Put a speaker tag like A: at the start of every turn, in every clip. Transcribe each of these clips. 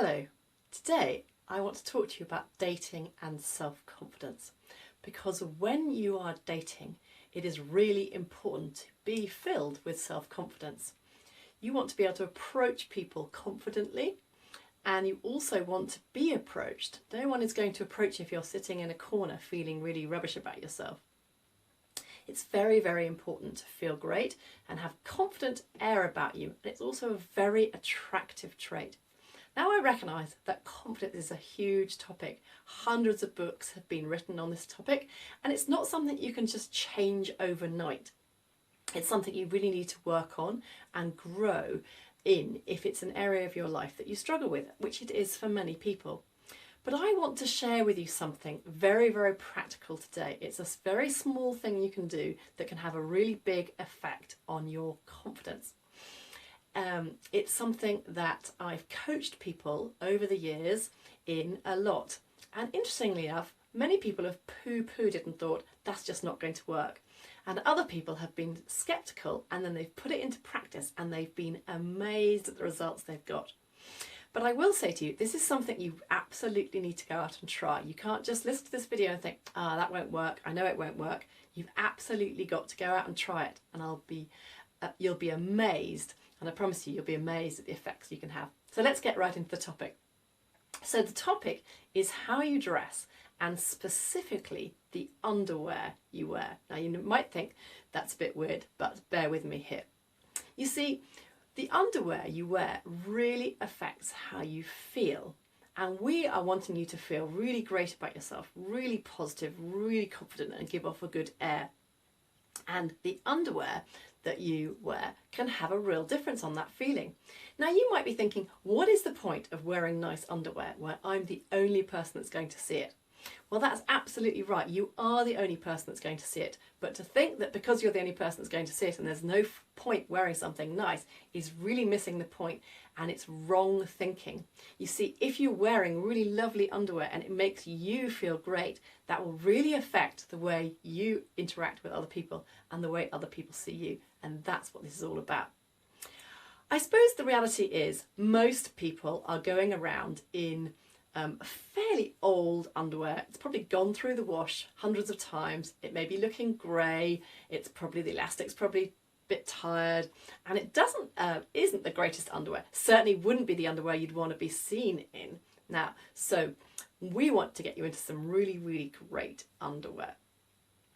A: Hello, today I want to talk to you about dating and self-confidence, because when you are dating it is really important to be filled with self-confidence. You want to be able to approach people confidently, and you also want to be approached. No one is going to approach you if you're sitting in a corner feeling really rubbish about yourself. It's very, very important to feel great and have confident air about you, and it's also a very attractive trait. Now, I recognise that confidence is a huge topic. Hundreds of books have been written on this topic, and it's not something you can just change overnight. It's something you really need to work on and grow in if it's an area of your life that you struggle with, which it is for many people. But I want to share with you something very, very practical today. It's a very small thing you can do that can have a really big effect on your confidence. It's something that I've coached people over the years in a lot. And interestingly enough, many people have poo-pooed it and thought that's just not going to work. And other people have been skeptical, and then they've put it into practice and they've been amazed at the results they've got. But I will say to you, this is something you absolutely need to go out and try. You can't just listen to this video and think, that won't work. I know it won't work. You've absolutely got to go out and try it, and you'll be amazed. And I promise you, you'll be amazed at the effects you can have. So let's get right into the topic. So the topic is how you dress, and specifically the underwear you wear. Now, you might think that's a bit weird, but bear with me here. You see, the underwear you wear really affects how you feel. And we are wanting you to feel really great about yourself, really positive, really confident, and give off a good air. And the underwear that you wear can have a real difference on that feeling. Now, you might be thinking, what is the point of wearing nice underwear where I'm the only person that's going to see it? Well, that's absolutely right. You are the only person that's going to see it. But to think that because you're the only person that's going to see it and there's no point wearing something nice is really missing the point, and it's wrong thinking. You see, if you're wearing really lovely underwear and it makes you feel great, that will really affect the way you interact with other people and the way other people see you. And that's what this is all about. I suppose the reality is most people are going around in fairly old underwear. It's probably gone through the wash hundreds of times. It may be looking grey. It's probably, the elastic's probably a bit tired, and it isn't the greatest underwear. Certainly wouldn't be the underwear you'd want to be seen in. Now, so we want to get you into some really, really great underwear.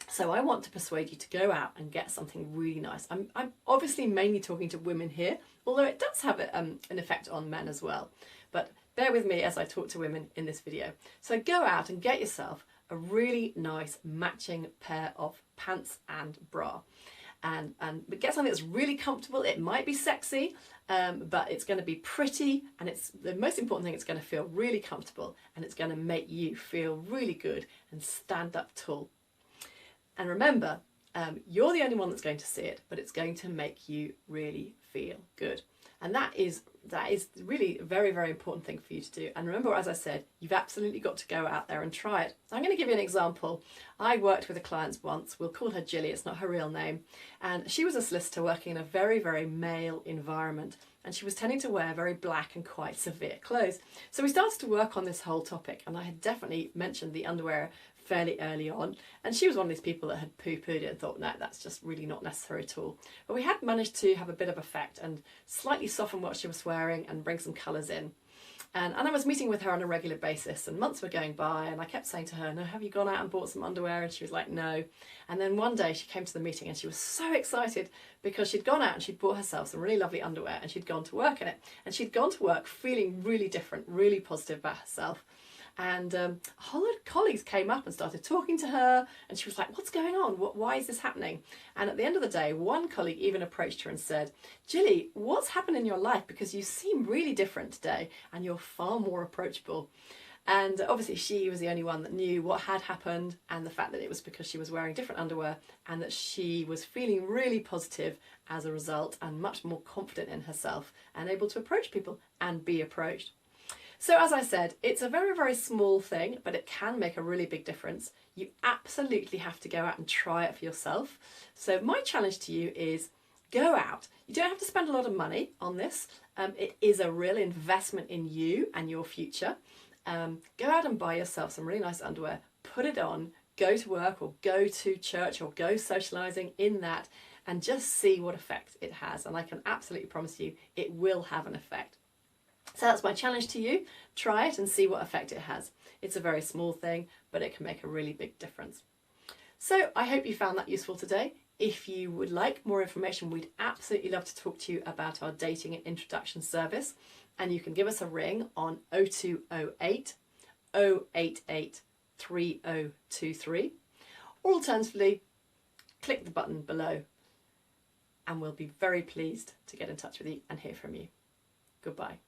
A: So I want to persuade you to go out and get something really nice. I'm obviously mainly talking to women here, although it does have an effect on men as well. But bear with me as I talk to women in this video. So go out and get yourself a really nice matching pair of pants and bra. And get something that's really comfortable. It might be sexy, but it's going to be pretty, and it's the most important thing, it's going to feel really comfortable, and it's going to make you feel really good and stand up tall. And remember, you're the only one that's going to see it, but it's going to make you really feel good. And that is really a very, very important thing for you to do. And remember, as I said, you've absolutely got to go out there and try it. So I'm going to give you an example. I worked with a client once. We'll call her Jilly. It's not her real name. And she was a solicitor working in a very, very male environment. And she was tending to wear very black and quite severe clothes. So we started to work on this whole topic. And I had definitely mentioned the underwear fairly early on, and she was one of these people that had poo-pooed it and thought, no, that's just really not necessary at all. But we had managed to have a bit of effect and slightly soften what she was wearing and bring some colours in. And I was meeting with her on a regular basis, and months were going by, and I kept saying to her, no, have you gone out and bought some underwear? And she was like, no. And then one day she came to the meeting and she was so excited because she'd gone out and she'd bought herself some really lovely underwear, and she'd gone to work in it. And she'd gone to work feeling really different, really positive about herself. And a whole lot of colleagues came up and started talking to her, and she was like, what's going on? Why is this happening? And at the end of the day, one colleague even approached her and said, Jilly, what's happened in your life? Because you seem really different today and you're far more approachable. And obviously she was the only one that knew what had happened, and the fact that it was because she was wearing different underwear and that she was feeling really positive as a result and much more confident in herself and able to approach people and be approached. So as I said, it's a very, very small thing, but it can make a really big difference. You absolutely have to go out and try it for yourself. So my challenge to you is Go out. You don't have to spend a lot of money on this. It is a real investment in you and your future. Go out and buy yourself some really nice underwear, put it on, go to work or go to church or go socialising in that, and just see what effect it has. And I can absolutely promise you it will have an effect. So that's my challenge to you. Try it and see what effect it has. It's a very small thing, but it can make a really big difference. So I hope you found that useful today. If you would like more information, we'd absolutely love to talk to you about our dating and introduction service. And you can give us a ring on 0208 088 3023. Or alternatively, click the button below and we'll be very pleased to get in touch with you and hear from you. Goodbye.